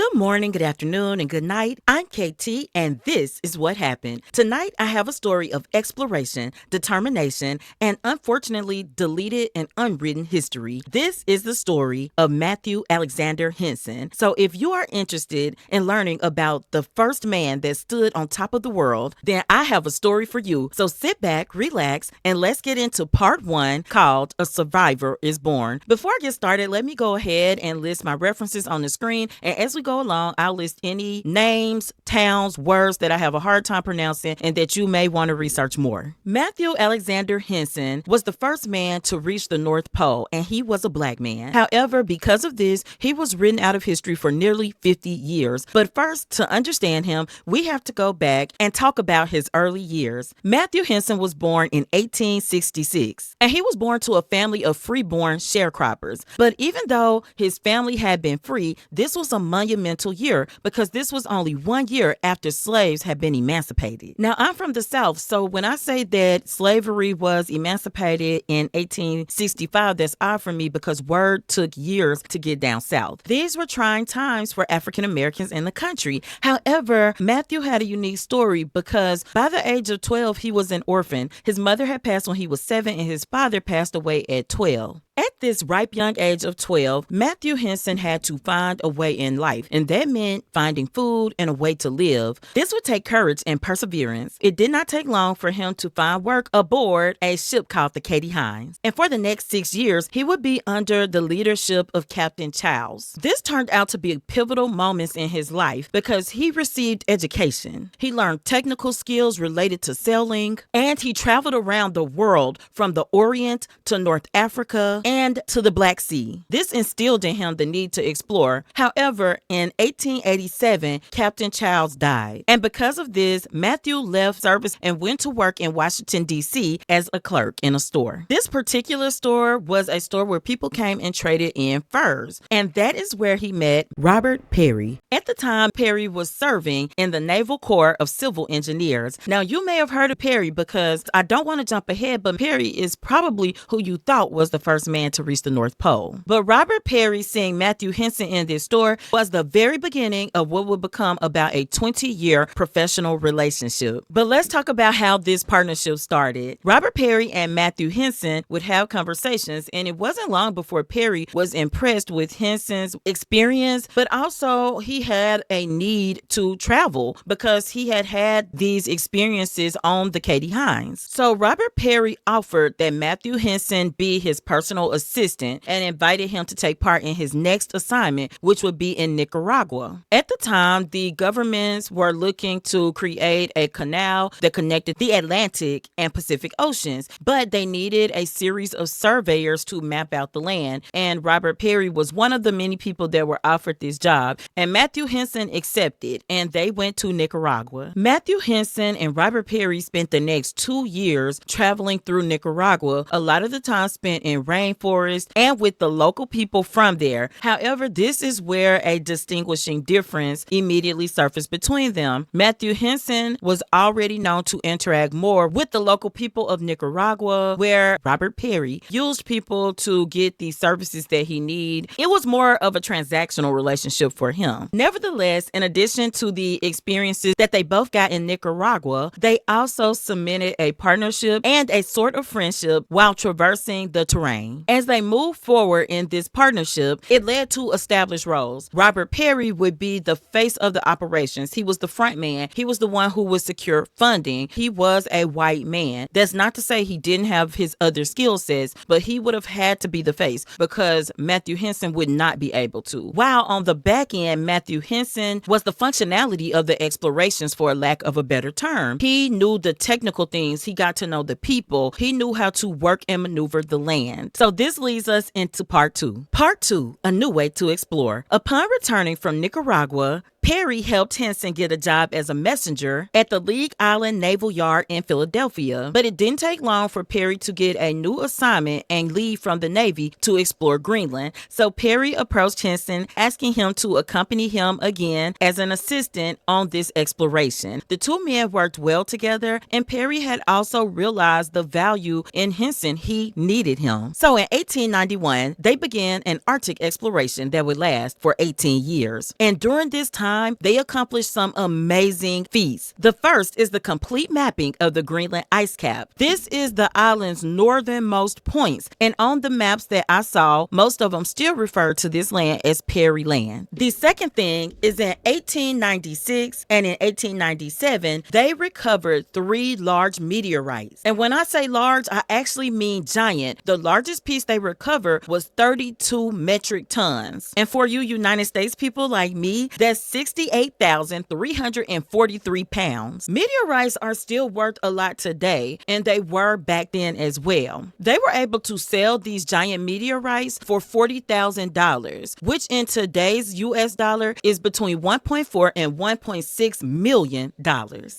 Good morning, good afternoon, and good night. I'm KT, and this is what happened. Tonight, I have a story of exploration, determination, and unfortunately deleted and unwritten history. This is the story of Matthew Alexander Henson. So if you are interested in learning about the first man that stood on top of the world, then I have a story for you. So sit back, relax, and let's get into part one called A Survivor is Born. Before I get started, let me go ahead and list my references on the screen, and as we go along, I'll list any names, towns, words that I have a hard time pronouncing and that you may want to research more. Matthew Alexander Henson was the first man to reach the North Pole, and he was a black man. However, because of this, he was written out of history for nearly 50 years. But first, to understand him, we have to go back and talk about his early years. Matthew Henson was born in 1866, and he was born to a family of freeborn sharecroppers. But even though his family had been free, this was a monumental year because this was only 1 year after slaves had been emancipated. Now, I'm from the South, so when I say that slavery was emancipated in 1865, that's odd for me because word took years to get down south. These were trying times for African Americans in the country. However, Matthew had a unique story because by the age of 12, he was an orphan. His mother had passed when he was 7 and his father passed away at 12. At this ripe young age of 12, Matthew Henson had to find a way in life, and that meant finding food and a way to live. This would take courage and perseverance. It did not take long for him to find work aboard a ship called the Katie Hines, and for the next 6 years, he would be under the leadership of Captain Childs. This turned out to be pivotal moments in his life because he received education. He learned technical skills related to sailing, and he traveled around the world from the Orient to North Africa and to the Black Sea. This instilled in him the need to explore. However, in 1887, Captain Childs died. And because of this, Matthew left service and went to work in Washington, D.C. as a clerk in a store. This particular store was a store where people came and traded in furs. And that is where he met Robert Perry. At the time, Perry was serving in the Naval Corps of Civil Engineers. Now, you may have heard of Perry because I don't want to jump ahead, but Perry is probably who you thought was the first man to reach the North Pole. But Robert Perry seeing Matthew Henson in this store was the very beginning of what would become about a 20-year professional relationship. But let's talk about how this partnership started. Robert Perry and Matthew Henson would have conversations, and it wasn't long before Perry was impressed with Henson's experience, but also he had a need to travel because he had had these experiences on the Katie Hines. So Robert Perry offered that Matthew Henson be his personal assistant and invited him to take part in his next assignment, which would be in Nicaragua. At the time, the governments were looking to create a canal that connected the Atlantic and Pacific Oceans, but they needed a series of surveyors to map out the land, and Robert Perry was one of the many people that were offered this job, and Matthew Henson accepted, and they went to Nicaragua. Matthew Henson and Robert Perry spent the next 2 years traveling through Nicaragua, a lot of the time spent in rainforest and with the local people from there. However, this is where a distinguishing difference immediately surfaced between them. Matthew Henson was already known to interact more with the local people of Nicaragua, where Robert Perry used people to get the services that he needed. It was more of a transactional relationship for him. Nevertheless, in addition to the experiences that they both got in Nicaragua, they also cemented a partnership and a sort of friendship while traversing the terrain. As they moved forward in this partnership, it led to established roles. Robert Perry would be the face of the operations. He was the front man. He was the one who would secure funding. He was a white man. That's not to say he didn't have his other skill sets, but he would have had to be the face because Matthew Henson would not be able to. While on the back end, Matthew Henson was the functionality of the explorations, for lack of a better term. He knew the technical things. He got to know the people. He knew how to work and maneuver the land. So this leads us into part two. Part two, a new way to explore. Upon returning from Nicaragua, Perry helped Henson get a job as a messenger at the League Island Naval Yard in Philadelphia, but it didn't take long for Perry to get a new assignment and leave from the Navy to explore Greenland. So Perry approached Henson, asking him to accompany him again as an assistant on this exploration. The two men worked well together, and Perry had also realized the value in Henson. He needed him. So in 1891, they began an Arctic exploration that would last for 18 years. And during this time, they accomplished some amazing feats. The first is the complete mapping of the Greenland ice cap. This is the island's northernmost points, and on the maps that I saw, most of them still refer to this land as Perry Land. The second thing is in 1896 and in 1897, they recovered 3 large meteorites. And when I say large, I actually mean giant. The largest piece they recovered was 32 metric tons. And for you United States people like me, that's 68,343 pounds. Meteorites are still worth a lot today, and they were back then as well. They were able to sell these giant meteorites for $40,000, which in today's US dollar is between $1.4 and $1.6 million.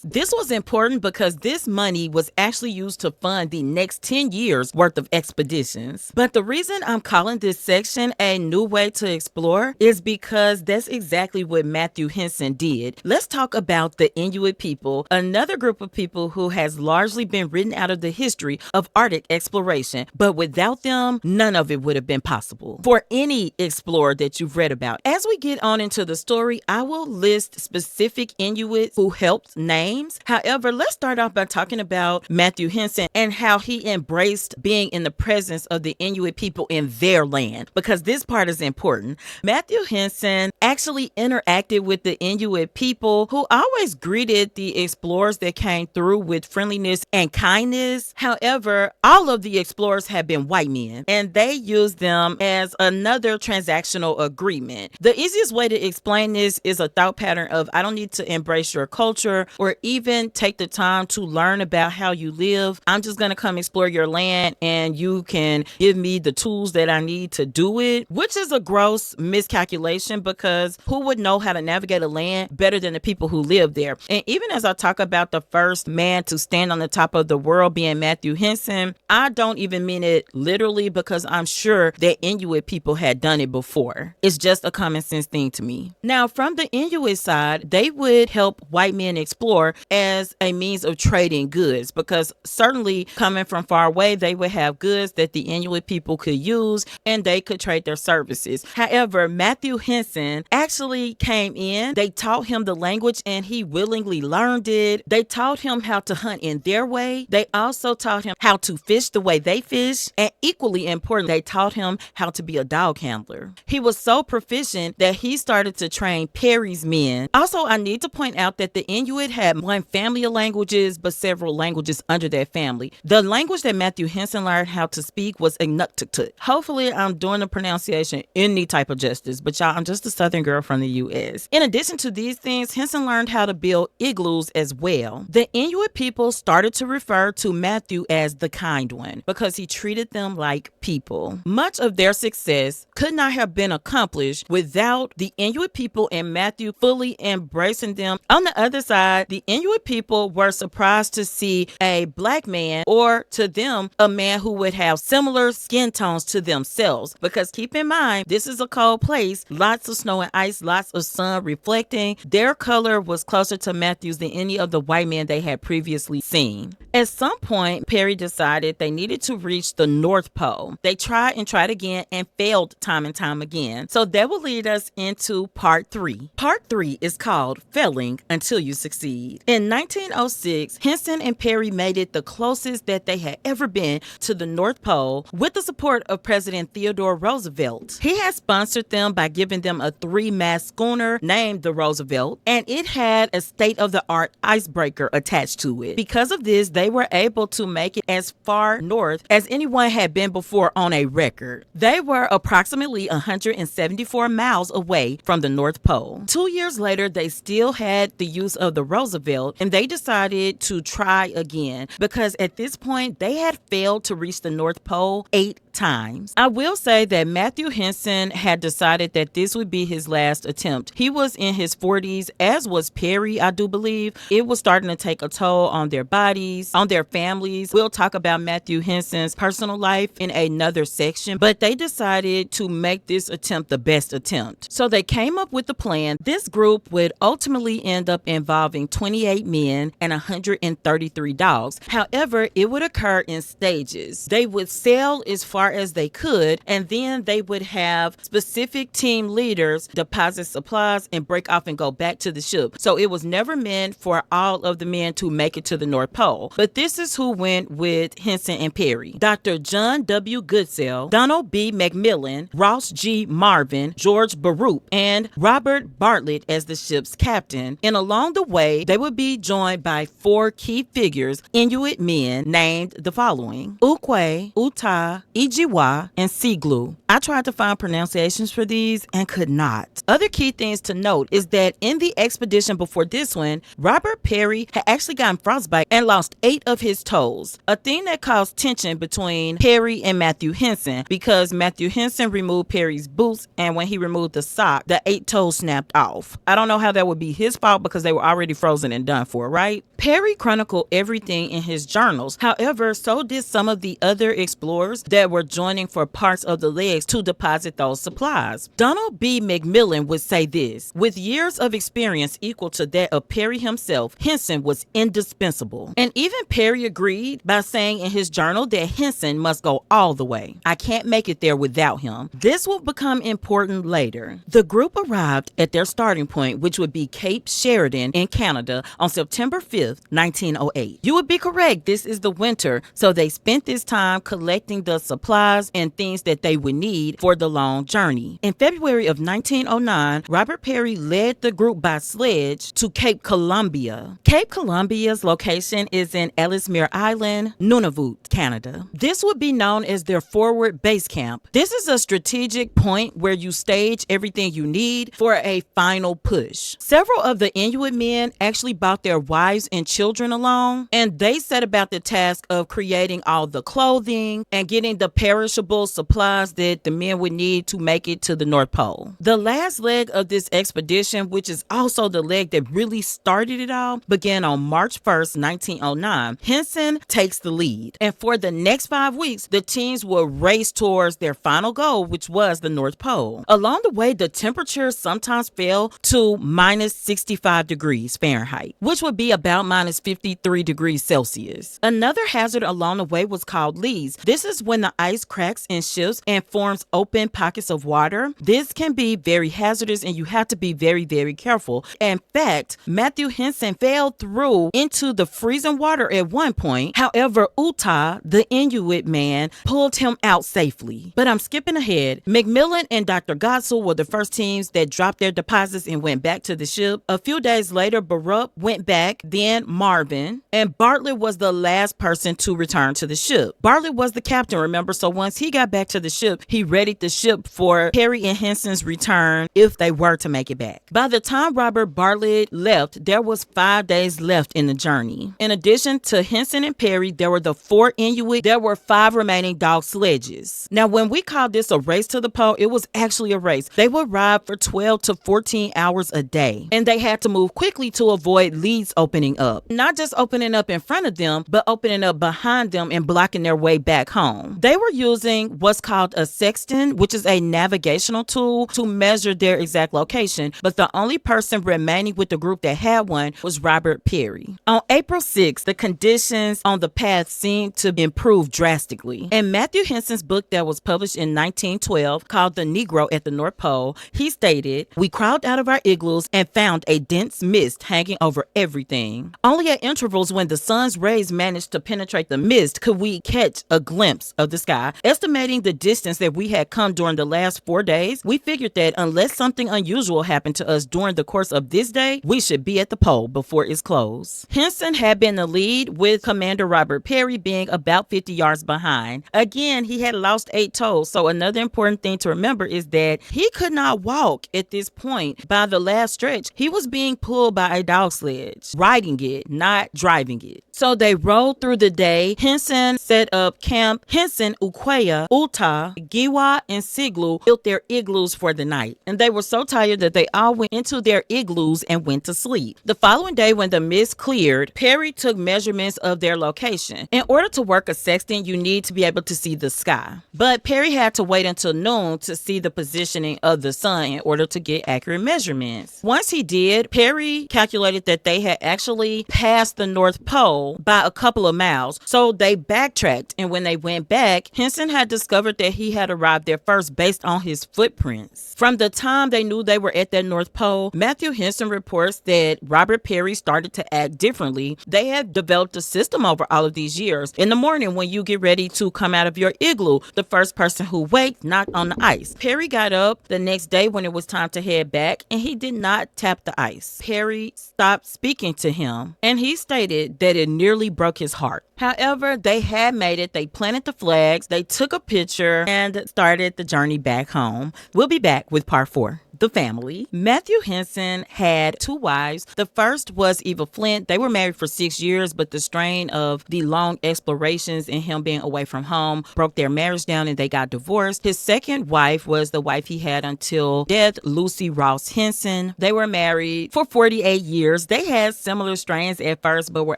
This was important because this money was actually used to fund the next 10 years worth of expeditions. But the reason I'm calling this section a new way to explore is because that's exactly what Matthew Henson did. Let's talk about the Inuit people, another group of people who has largely been written out of the history of Arctic exploration, but without them, none of it would have been possible for any explorer that you've read about. As we get on into the story, I will list specific Inuits who helped names. However, let's start off by talking about Matthew Henson and how he embraced being in the presence of the Inuit people in their land, because this part is important. Matthew Henson actually interacted with the Inuit people, who always greeted the explorers that came through with friendliness and kindness. However, all of the explorers had been white men, and they used them as another transactional agreement. The easiest way to explain this is a thought pattern of, I don't need to embrace your culture or even take the time to learn about how you live. I'm just going to come explore your land, and you can give me the tools that I need to do it, which is a gross miscalculation, because who would know how to navigate a land better than the people who live there? And even as I talk about the first man to stand on the top of the world being Matthew Henson, I don't even mean it literally, because I'm sure that Inuit people had done it before. It's just a common sense thing to me. Now, from the Inuit side, they would help white men explore as a means of trading goods, because certainly coming from far away, they would have goods that the Inuit people could use, and they could trade their services. However, Matthew Henson actually came in. They taught him the language, and he willingly learned it. They taught him how to hunt in their way. They also taught him how to fish the way they fish. And equally important, they taught him how to be a dog handler. He was so proficient that he started to train Perry's men. Also, I need to point out that the Inuit had one family of languages, but several languages under that family. The language that Matthew Henson learned how to speak was Inuktitut. Hopefully, I'm doing the pronunciation any type of justice, but y'all, I'm just a Southern girl from the U.S. In addition to these things, Henson learned how to build igloos as well. The Inuit people started to refer to Matthew as the kind one, because he treated them like people. Much of their success could not have been accomplished without the Inuit people and Matthew fully embracing them. On the other side, the Inuit people were surprised to see a black man, or to them, a man who would have similar skin tones to themselves, because keep in mind, this is a cold place, lots of snow and ice, lots of sun reflecting. Their color was closer to Matthew's than any of the white men they had previously seen. At some point, Perry decided they needed to reach the North Pole. They tried and tried again and failed time and time again. So that will lead us into part 3. Part 3 is called Failing Until You Succeed. In 1906, Henson and Perry made it the closest that they had ever been to the North Pole with the support of President Theodore Roosevelt. He had sponsored them by giving them a 3-mast schooner named the Roosevelt, and it had a state-of-the-art icebreaker attached to it. Because of this, they were able to make it as far north as anyone had been before on a record. They were approximately 174 miles away from the North Pole. 2 years later, they still had the use of the Roosevelt, and they decided to try again, because at this point, they had failed to reach the North Pole 8 times. I will say that Matthew Henson had decided that this would be his last attempt. He was in his 40s, as was Perry, I do believe. It was starting to take a toll on their bodies, on their families. We'll talk about Matthew Henson's personal life in another section, but they decided to make this attempt the best attempt. So they came up with the plan. This group would ultimately end up involving 28 men and 133 dogs. However, it would occur in stages. They would sail as far as they could, and then they would have specific team leaders deposit supplies and break off and go back to the ship. So it was never meant for all of the men to make it to the North Pole. But this is who went with Henson and Perry: Dr. John W. Goodsell, Donald B. McMillan, Ross G. Marvin, George Baruch, and Robert Bartlett as the ship's captain. And along the way, they would be joined by 4 key figures, Inuit men, named the following: Ukwe, Uta, Ijiwa, and Siglu. I tried to find pronunciations for these and could not. Other key things to note is that in the expedition before this one, Robert Perry had actually gotten frostbite and lost 8 of his toes, a thing that caused tension between Perry and Matthew Henson, because Matthew Henson removed Perry's boots, and when he removed the sock, the 8 toes snapped off. I don't know how that would be his fault because they were already frozen and done for, right? Perry chronicled everything in his journals. However, so did some of the other explorers that were joining for parts of the legs to deposit those supplies. Donald B. McMillan would say this: with years of experience equal to that of Perry himself, Henson was indispensable. And even Perry agreed by saying in his journal that Henson must go all the way. I can't make it there without him. This will become important later. The group arrived at their starting point, which would be Cape Sheridan in Canada, on September 5th, 1908. You would be correct, this is the winter, so they spent this time collecting the supplies and things that they would need for the long journey. In February of 1909, Robert Perry led the group by sledge to Cape Columbia. Cape Columbia's location is in Ellesmere Island, Nunavut, Canada. This would be known as their forward base camp. This is a strategic point where you stage everything you need for a final push. Several of the Inuit men actually brought their wives and children along, and they set about the task of creating all the clothing and getting the perishable supplies that the men would need to make it to the North Pole. The last leg of this expedition, which is also the leg that really started it all, began on March 1st, 1909. Henson takes the lead, and for the next 5 weeks, the teams will race towards their final goal, which was the North Pole. Along the way, the temperature sometimes fell to minus 65 degrees Fahrenheit, which would be about minus 53 degrees Celsius. Another hazard along the way was called lees. This is when the ice cracks in ships and forms open pockets of water. This can be very hazardous, and you have to be very, very careful. In fact, Matthew Henson fell through into the freezing water at one point. However, Uta, the Inuit man, pulled him out safely. But I'm skipping ahead. McMillan and Dr. Godsell were the first teams that dropped their deposits and went back to the ship. A few days later, Baruch went back, then Marvin, and Bartlett was the last person to return to the ship. Bartlett was the captain, remember? So once he got back to the ship, he readied the ship for Perry and Henson's return if they were to make it back. By the time Robert Bartlett left, there was 5 days left in the journey. In addition to Henson and Perry, there were the 4 Inuit. There were 5 remaining dog sledges. Now, when we called this a race to the pole, it was actually a race. They would ride for 12 to 14 hours a day, and they had to move quickly to avoid leads opening up. Not just opening up in front of them, but opening up behind them and blocking their way back home. They were using what's called a sextant, which is a navigational tool to measure their exact location, but the only person remaining with the group that had one was Robert Perry. On April 6th, the conditions on the path seemed to improve drastically. In Matthew Henson's book that was published in 1912 called The Negro at the North Pole, he stated, "We crawled out of our igloos and found a dense mist hanging over everything. Only at intervals when the sun's rays managed to penetrate the mist could we catch a glimpse of the sky. Estimating the distance that we had come during the last 4 days, we figured that unless something unusual happened to us during the course of this day, we should be at the pole before it's closed." Henson had been the lead, with Commander Robert Perry being about 50 yards behind. Again, he had lost 8 toes, so another important thing to remember is that he could not walk at this point. By the last stretch, he was being pulled by a dog sledge, riding it, not driving it. So they rode through the day. Henson set up camp. Henson, Kukwea, Uta, Giwa, and Siglu built their igloos for the night, and they were so tired that they all went into their igloos and went to sleep. The following day, when the mist cleared, Perry took measurements of their location. In order to work a sextant, you need to be able to see the sky. But Perry had to wait until noon to see the positioning of the sun in order to get accurate measurements. Once he did, Perry calculated that they had actually passed the North Pole by a couple of miles, so they backtracked, and when they went back, Henson had discovered that he had arrived there first based on his footprints. From the time they knew they were at that North Pole, Matthew Henson reports that Robert Perry started to act differently. They had developed a system over all of these years. In the morning, when you get ready to come out of your igloo, the first person who waked knocked on the ice. Perry got up the next day when it was time to head back, and he did not tap the ice. Perry stopped speaking to him, and he stated that it nearly broke his heart. However, they had made it. They planted the flags, they took a picture, and started the journey back home. We'll be back with part 4. The family. Matthew Henson had 2 wives. The first was Eva Flint. They were married for 6 years, but the strain of the long explorations and him being away from home broke their marriage down and they got divorced. His second wife was the wife he had until death, Lucy Ross Henson. They were married for 48 years. They had similar strains at first, but were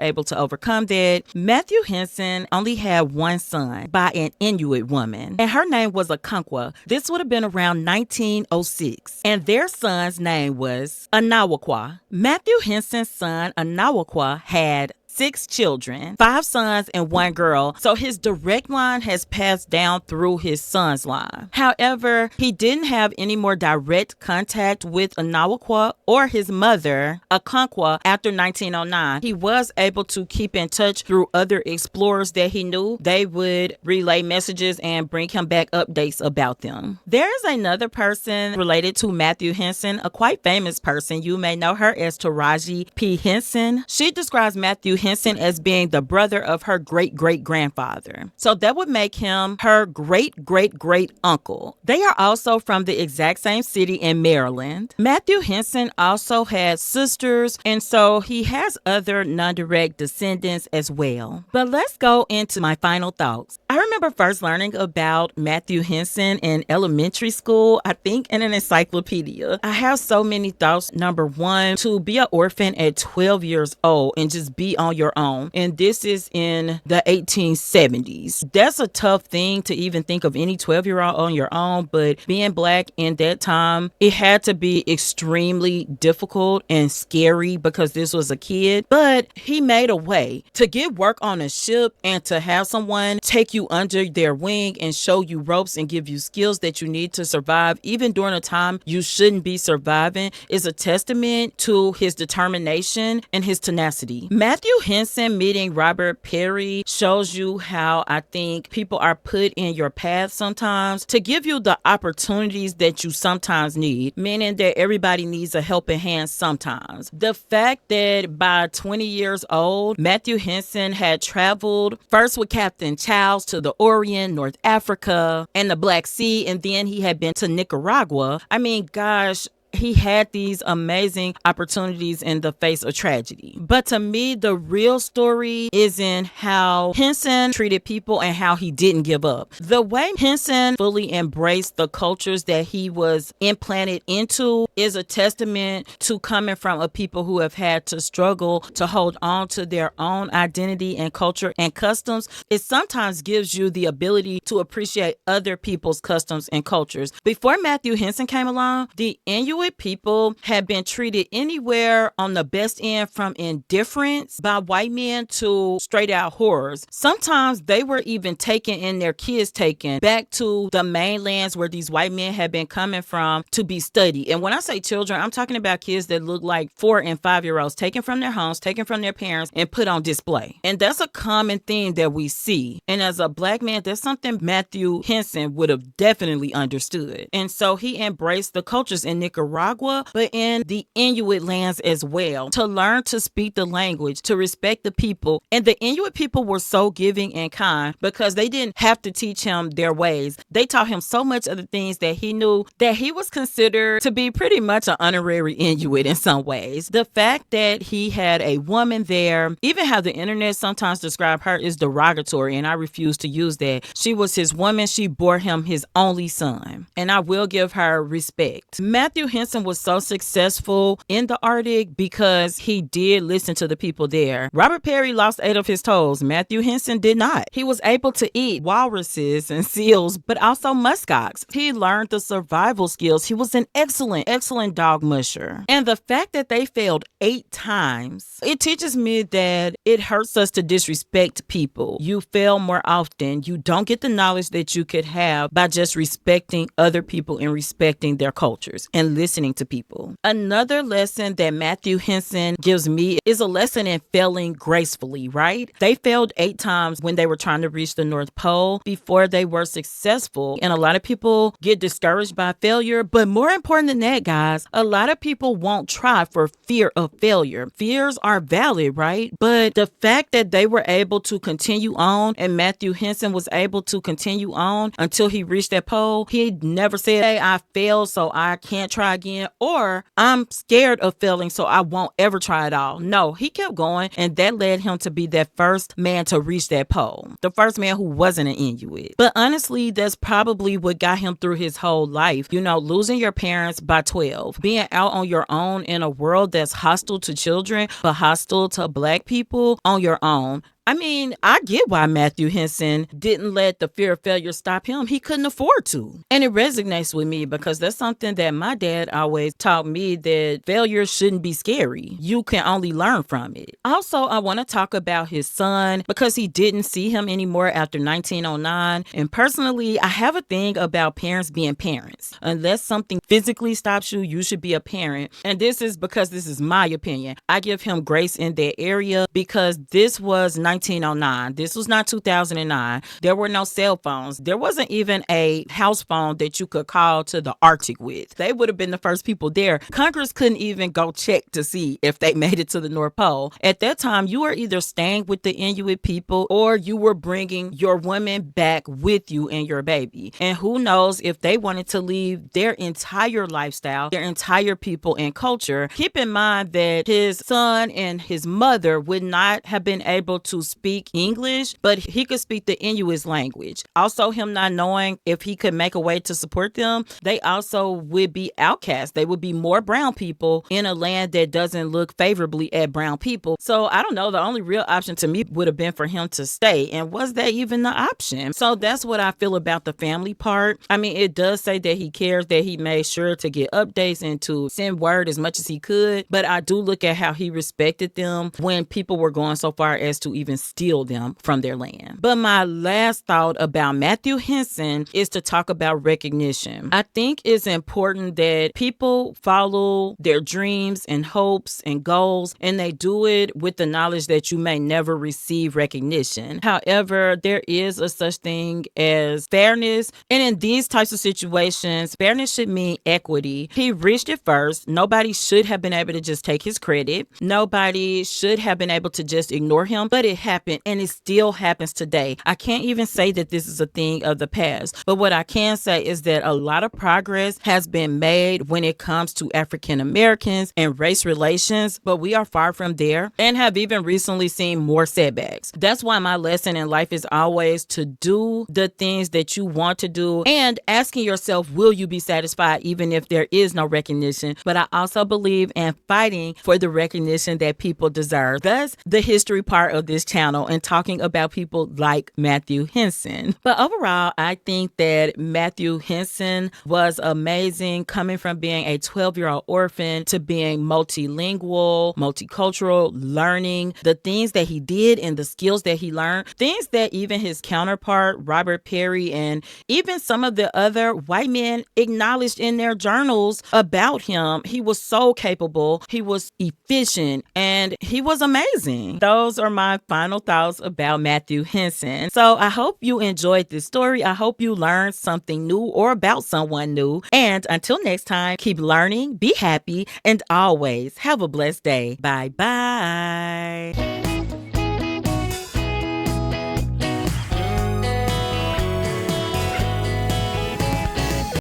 able to overcome that. Matthew Henson only had 1 son by an Inuit woman, and her name was Akankwa. This would have been around 1906. And their son's name was Anawakwa. Matthew Henson's son, Anawakwa, had 6 children, 5 sons and 1 girl. So his direct line has passed down through his son's line. However, he didn't have any more direct contact with Anawakwa or his mother, Akankwa, after 1909. He was able to keep in touch through other explorers that he knew. They would relay messages and bring him back updates about them. There is another person related to Matthew Henson, a quite famous person. You may know her as Taraji P. Henson. She describes Matthew Henson as being the brother of her great-great-grandfather. So that would make him her great-great-great-uncle. They are also from the exact same city in Maryland. Matthew Henson also has sisters, and so he has other non-direct descendants as well. But let's go into my final thoughts. I remember first learning about Matthew Henson in elementary school, I think in an encyclopedia. I have so many thoughts. Number 1, to be an orphan at 12 years old and just be on your own. And this is in the 1870s. That's a tough thing to even think of any 12-year-old on your own, but being Black in that time, it had to be extremely difficult and scary because this was a kid. But he made a way to get work on a ship and to have someone take you under their wing and show you ropes and give you skills that you need to survive, even during a time you shouldn't be surviving, is a testament to his determination and his tenacity. Matthew Henson meeting Robert Perry shows you how I think people are put in your path sometimes to give you the opportunities that you sometimes need, meaning that everybody needs a helping hand sometimes. The fact that by 20 years old, Matthew Henson had traveled first with Captain Childs to the Orient, North Africa, and the Black Sea, and then he had been to Nicaragua. I mean, gosh, he had these amazing opportunities in the face of tragedy. But to me, the real story is in how Henson treated people and how he didn't give up. The way Henson fully embraced the cultures that he was implanted into is a testament to coming from a people who have had to struggle to hold on to their own identity and culture and customs. It sometimes gives you the ability to appreciate other people's customs and cultures. Before Matthew Henson came along, the Inuit people had been treated anywhere on the best end from indifference by white men to straight out horrors. Sometimes they were even taken and their kids taken back to the mainlands where these white men had been coming from to be studied. And when I say children, I'm talking about kids that look like 4 and 5-year-olds taken from their homes, taken from their parents, and put on display. And that's a common thing that we see. And as a Black man, that's something Matthew Henson would have definitely understood. And so he embraced the cultures in Nicaragua Nicaragua, but in the Inuit lands as well, to learn to speak the language, to respect the people. And the Inuit people were so giving and kind because they didn't have to teach him their ways. They taught him so much of the things that he knew that he was considered to be pretty much an honorary Inuit in some ways. The fact that he had a woman there, even how the internet sometimes describe her, is derogatory, and I refuse to use that. She was his woman. She bore him his only son, and I will give her respect. Matthew Henson was so successful in the Arctic because he did listen to the people there. Robert Perry lost 8 of his toes. Matthew Henson did not. He was able to eat walruses and seals, but also muskox. He learned the survival skills. He was an excellent dog musher. And the fact that they failed 8 times, it teaches me that it hurts us to disrespect people. You fail more often. You don't get the knowledge that you could have by just respecting other people and respecting their cultures and listening to people. Another lesson that Matthew Henson gives me is a lesson in failing gracefully, right? They failed 8 times when they were trying to reach the North Pole before they were successful. And a lot of people get discouraged by failure. But more important than that, guys, a lot of people won't try for fear of failure. Fears are valid, right? But the fact that they were able to continue on, and Matthew Henson was able to continue on until he reached that pole, he never said, hey, I failed, so I can't try again, or I'm scared of failing, so I won't ever try at all. No, he kept going, and that led him to be that first man to reach that pole, the first man who wasn't an Inuit. But honestly, that's probably what got him through his whole life. You know, losing your parents by 12, being out on your own in a world that's hostile to children, but hostile to Black people on your own. I mean, I get why Matthew Henson didn't let the fear of failure stop him. He couldn't afford to. And it resonates with me because that's something that my dad always taught me, that failure shouldn't be scary. You can only learn from it. Also, I want to talk about his son because he didn't see him anymore after 1909. And personally, I have a thing about parents being parents. Unless something physically stops you, you should be a parent. And this is because this is my opinion. I give him grace in that area because this was 1909. This was not 2009. There were no cell phones. There wasn't even a house phone that you could call to the Arctic with. They would have been the first people there. Congress couldn't even go check to see if they made it to the North Pole. At that time, you were either staying with the Inuit people or you were bringing your woman back with you and your baby. And who knows if they wanted to leave their entire lifestyle, their entire people and culture. Keep in mind that his son and his mother would not have been able to speak English, but he could speak the Inuit language. Also, him not knowing if he could make a way to support them, they also would be outcast. They would be more brown people in a land that doesn't look favorably at brown people. So I don't know, the only real option to me would have been for him to stay. And was that even the option? So that's what I feel about the family part. I mean, it does say that he cares, that he made sure to get updates and to send word as much as he could. But I do look at how he respected them when people were going so far as to even steal them from their land. But my last thought about Matthew Henson is to talk about recognition. I think it's important that people follow their dreams and hopes and goals, and they do it with the knowledge that you may never receive recognition. However, there is a such thing as fairness, and in these types of situations, fairness should mean equity. He reached it first. Nobody should have been able to just take his credit. Nobody should have been able to just ignore him, but it happened, and it still happens today. I can't even say that this is a thing of the past, but what I can say is that a lot of progress has been made when it comes to African Americans and race relations, but we are far from there and have even recently seen more setbacks. That's why my lesson in life is always to do the things that you want to do and asking yourself, will you be satisfied even if there is no recognition? But I also believe in fighting for the recognition that people deserve. Thus, the history part of this channel and talking about people like Matthew Henson. But overall, I think that Matthew Henson was amazing, coming from being a 12-year-old orphan to being multilingual, multicultural, learning the things that he did and the skills that he learned, things that even his counterpart, Robert Perry, and even some of the other white men acknowledged in their journals about him. He was so capable, he was efficient, and he was amazing. Those are my final final thoughts about Matthew Henson. So I hope you enjoyed this story. I hope you learned something new or about someone new. And until next time, keep learning, be happy, and always have a blessed day. Bye bye.